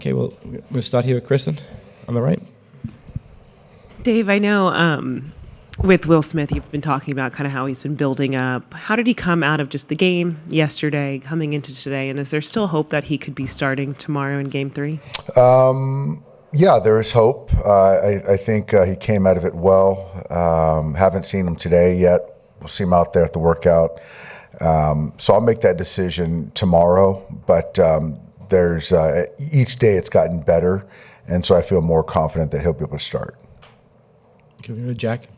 Okay, well, we'll start here with Kristen on the right. Dave, I know with Will Smith, you've been talking about kind of how he's been building up. How did he come out of just the game yesterday, coming into today, and is there still hope that he could be starting tomorrow in Game 3? Yeah, there is hope. I think he came out of it well. Haven't seen him today yet. We'll see him out there at the workout. So I'll make that decision tomorrow, but there's each day it's gotten better, and so I feel more confident that he'll be able to start. Can we go to Jack?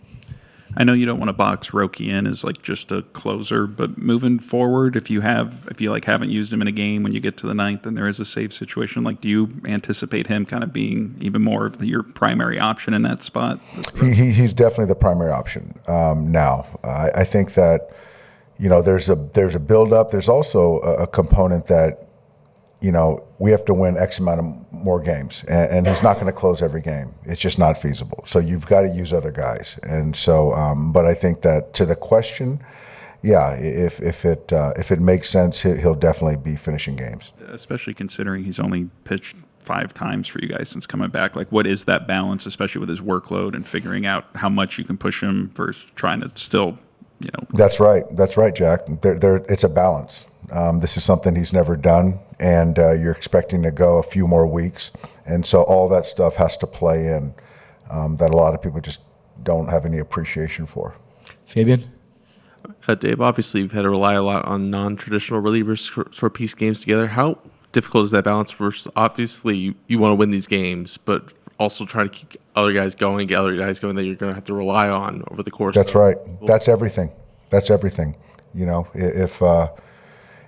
I know you don't want to box Roki in as like just a closer, but moving forward, if you haven't used him in a game when you get to the ninth and there is a save situation, like do you anticipate him kind of being even more of your primary option in that spot? He's definitely the primary option now. I think that there's a build up. There's also a component that we have to win X amount of more games, and he's not going to close every game. It's just not feasible. So you've got to use other guys. And so, but I think that to the question, yeah, if it makes sense, he'll definitely be finishing games. Especially considering he's only pitched 5 times for you guys since coming back. Like, what is that balance, especially with his workload and figuring out how much you can push him versus trying to still, That's right, Jack. It's a balance. This is something he's never done, and you're expecting to go a few more weeks. And so all that stuff has to play in that a lot of people just don't have any appreciation for. Fabian? Dave, obviously you've had to rely a lot on non-traditional relievers for piece games together. How difficult is that balance versus obviously you want to win these games, but also trying to keep other guys going, get other guys going that you're going to have to rely on over the course That's right. That's everything.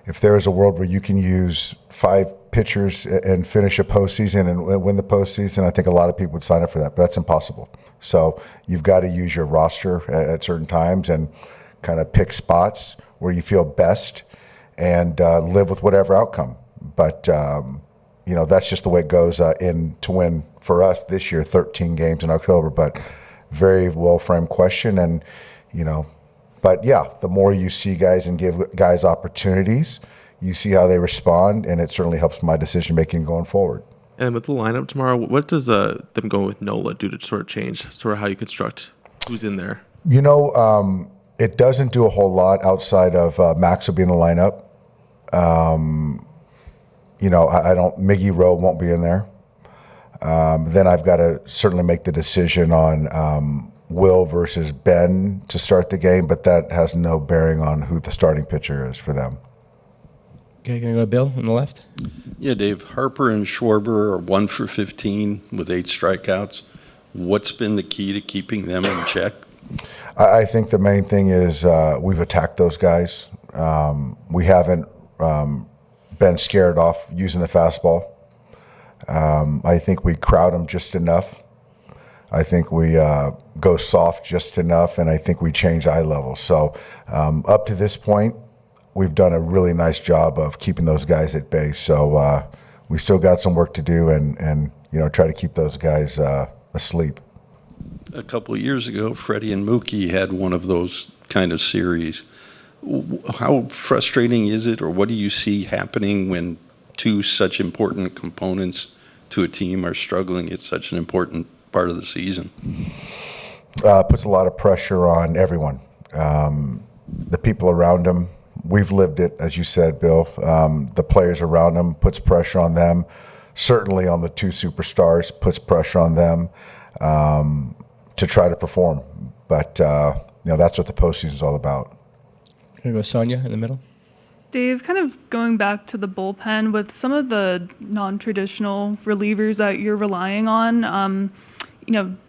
If there is a world where you can use 5 pitchers and finish a postseason and win the postseason, I think a lot of people would sign up for that, but that's impossible. So you've got to use your roster at certain times and kind of pick spots where you feel best and live with whatever outcome. But, that's just the way it goes in to win for us this year, 13 games in October, but very well-framed question. And, but yeah, the more you see guys and give guys opportunities, you see how they respond, and it certainly helps my decision-making going forward. And with the lineup tomorrow, what does them going with Nola do to sort of change sort of how you construct who's in there? It doesn't do a whole lot outside of Max will be in the lineup. Miggy Rowe won't be in there. Then I've got to certainly make the decision on Will versus Ben to start the game, but that has no bearing on who the starting pitcher is for them. Okay, can I go to Bill on the left? Yeah, Dave, Harper and Schwarber are 1 for 15 with 8 strikeouts. What's been the key to keeping them in check? I think the main thing is we've attacked those guys. We haven't been scared off using the fastball. I think we crowd them just enough. I think we go soft just enough, and I think we change eye level. So up to this point, we've done a really nice job of keeping those guys at bay. So we still got some work to do and try to keep those guys asleep. A couple of years ago, Freddie and Mookie had one of those kind of series. How frustrating is it, or what do you see happening when 2 such important components to a team are struggling at such an important part of the season? Puts a lot of pressure on everyone. The people around them, we've lived it, as you said, Bill. The players around them puts pressure on them. Certainly on the 2 superstars, puts pressure on them to try to perform. But that's what the postseason is all about. Can I go Sonia in the middle? Dave, kind of going back to the bullpen, with some of the non-traditional relievers that you're relying on,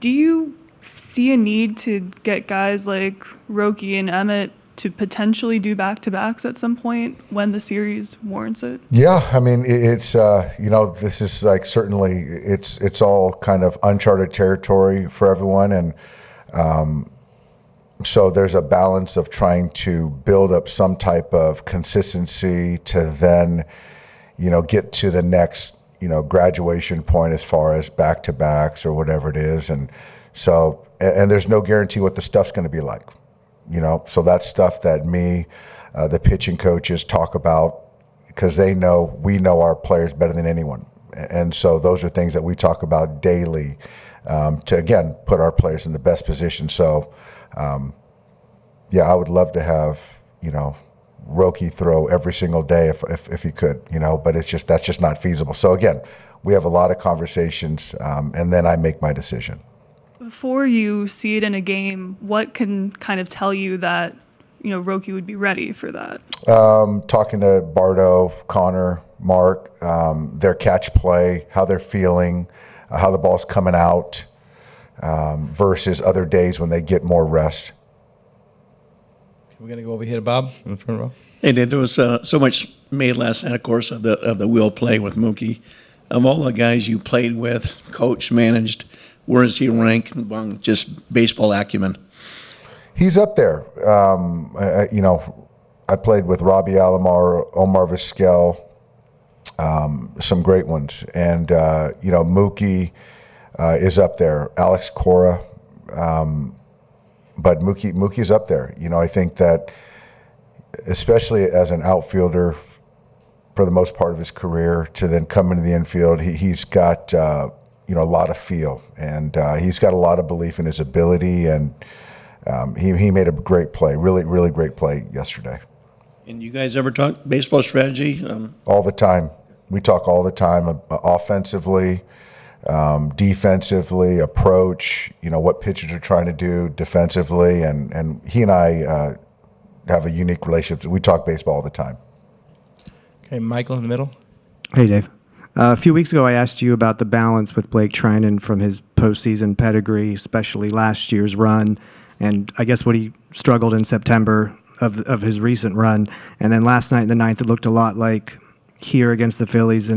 do you see a need to get guys like Roki and Emmet to potentially do back-to-backs at some point when the series warrants it? Yeah, I mean, it's, this is like certainly it's all kind of uncharted territory for everyone. And so there's a balance of trying to build up some type of consistency to then, get to the next, graduation point as far as back-to-backs or whatever it is. And so, and there's no guarantee what the stuff's going to be like, so that's stuff that the pitching coaches talk about because we know our players better than anyone. And so those are things that we talk about daily to, again, put our players in the best position. So, I would love to have, Roki throw every single day if he could, but that's just not feasible. So, again, we have a lot of conversations, and then I make my decision. Before you see it in a game, what can kind of tell you that, Roki would be ready for that? Talking to Bardo, Connor, Mark, their catch play, how they're feeling, how the ball's coming out versus other days when they get more rest. We're going to go over here to Bob in the front row. Hey, there was so much made last night, of course, of the wheel play with Mookie. Of all the guys you played with, coached, managed, where does he rank among just baseball acumen? He's up there. I played with Robbie Alomar, Omar Vizquel, some great ones. And, Mookie is up there. Alex Cora. But Mookie's up there. I think that especially as an outfielder for the most part of his career to then come into the infield, he's got, a lot of feel. And he's got a lot of belief in his ability. And he made a great play, really, really great play yesterday. And you guys ever talk baseball strategy? All the time. We talk all the time, offensively, defensively, approach, what pitchers are trying to do defensively. And he and I have a unique relationship. We talk baseball all the time. Okay, Michael in the middle. Hey, Dave. A few weeks ago, I asked you about the balance with Blake Trinan from his postseason pedigree, especially last year's run, and I guess what he struggled in September of his recent run. And then last night in the ninth, it looked a lot like here against the Phillies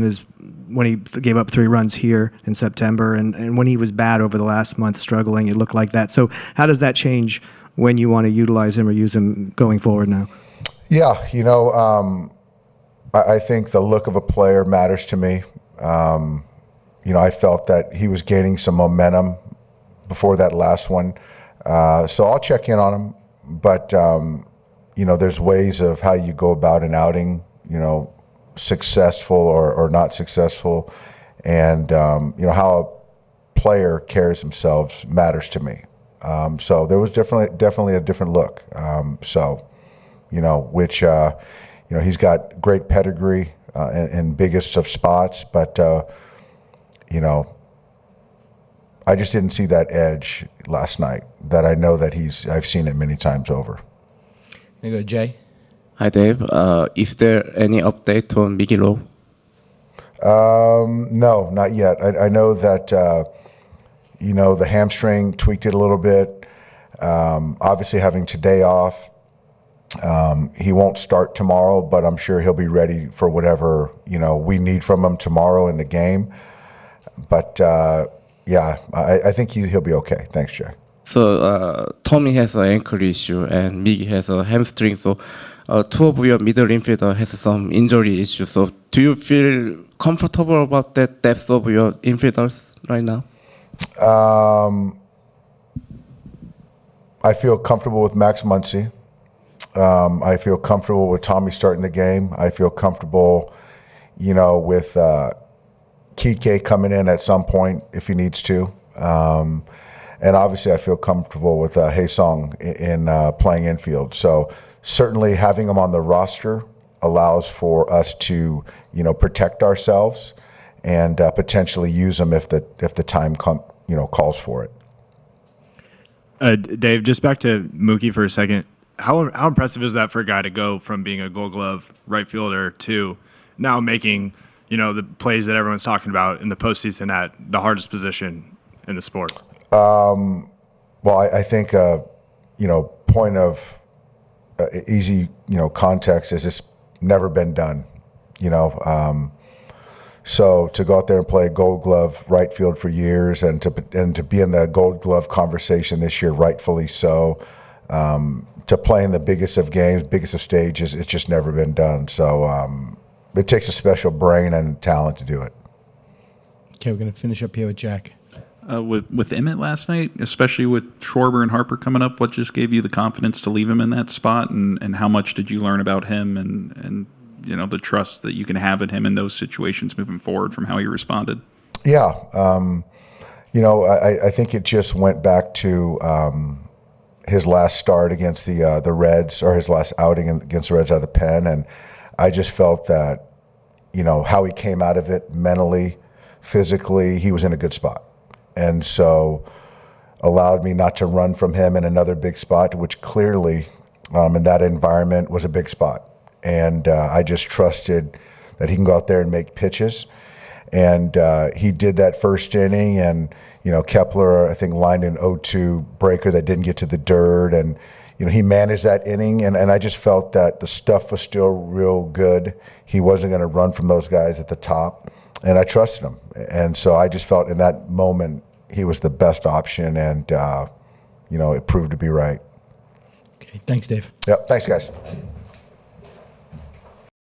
when he gave up 3 runs here in September. And when he was bad over the last month, struggling, it looked like that. So how does that change when you want to utilize him or use him going forward now? Yeah, I think the look of a player matters to me. I felt that he was gaining some momentum before that last one. So I'll check in on him. But, there's ways of how you go about an outing, successful or not successful. And, how a player carries themselves matters to me. So there was definitely a different look. He's got great pedigree in biggest of spots, but, I just didn't see that edge last night that I know that I've seen it many times over. There you go, Jay. Hi, Dave. Is there any update on Miguel? No, not yet. I know that, the hamstring tweaked it a little bit. Obviously having today off, he won't start tomorrow, but I'm sure he'll be ready for whatever, we need from him tomorrow in the game. But, I think he'll be okay. Thanks, Jay. So Tommy has an ankle issue and Miggy has a hamstring. So 2 of your middle infielder has some injury issues. So do you feel comfortable about that depth of your infielders right now? I feel comfortable with Max Muncy. I feel comfortable with Tommy starting the game. I feel comfortable, with Kike coming in at some point if he needs to. And obviously I feel comfortable with Hae-Sung in playing infield. So certainly having him on the roster allows for us to, protect ourselves and potentially use him if the time calls for it. Dave, just back to Mookie for a second. How impressive is that for a guy to go from being a Gold Glove right fielder to now making, the plays that everyone's talking about in the postseason at the hardest position in the sport? I think, point of easy, context is it's never been done, so to go out there and play Gold Glove right field for years and to be in the Gold Glove conversation this year, rightfully so, to play in the biggest of games, biggest of stages, it's just never been done. So it takes a special brain and talent to do it. Okay, we're going to finish up here with Jack. With Emmet last night, especially with Schwarber and Harper coming up, what just gave you the confidence to leave him in that spot, and how much did you learn about him and the trust that you can have in him in those situations moving forward from how he responded. Yeah. I think it just went back to his last start against the Reds, or his last outing against the Reds out of the pen. And I just felt that, how he came out of it mentally, physically, he was in a good spot. And so allowed me not to run from him in another big spot, which clearly in that environment was a big spot. And I just trusted that he can go out there and make pitches. And he did that first inning, and Kepler, I think, lined an 0-2 breaker that didn't get to the dirt, and he managed that inning, and I just felt that the stuff was still real good. He wasn't going to run from those guys at the top, and I trusted him. And so I just felt in that moment he was the best option, and it proved to be right. Okay, thanks, Dave. Yep, thanks, guys.